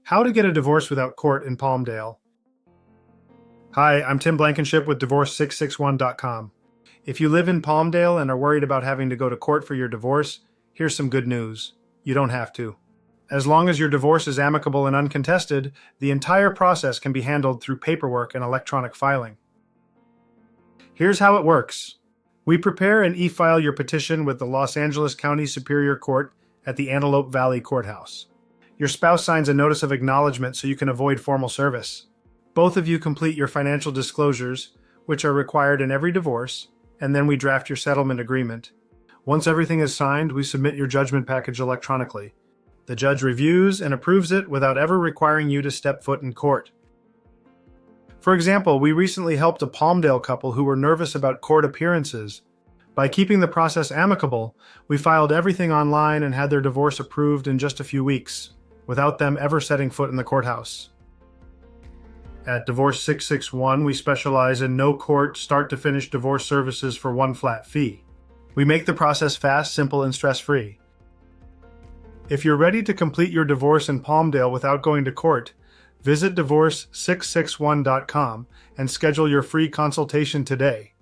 How to get a divorce without court in Palmdale. Hi, I'm Tim Blankenship with Divorce661.com. If you live in Palmdale and are worried about having to go to court for your divorce, here's some good news. You don't have to. As long as your divorce is amicable and uncontested, the entire process can be handled through paperwork and electronic filing. Here's how it works. We prepare and e-file your petition with the Los Angeles County Superior Court at the Antelope Valley Courthouse. Your spouse signs a notice of acknowledgement so you can avoid formal service. Both of you complete your financial disclosures, which are required in every divorce, and then we draft your settlement agreement. Once everything is signed, we submit your judgment package electronically. The judge reviews and approves it without ever requiring you to step foot in court. For example, we recently helped a Palmdale couple who were nervous about court appearances. By keeping the process amicable, we filed everything online and had their divorce approved in just a few weeks, without them ever setting foot in the courthouse. At Divorce 661, we specialize in no-court, start-to-finish divorce services for one flat fee. We make the process fast, simple, and stress-free. If you're ready to complete your divorce in Palmdale without going to court, visit Divorce661.com and schedule your free consultation today.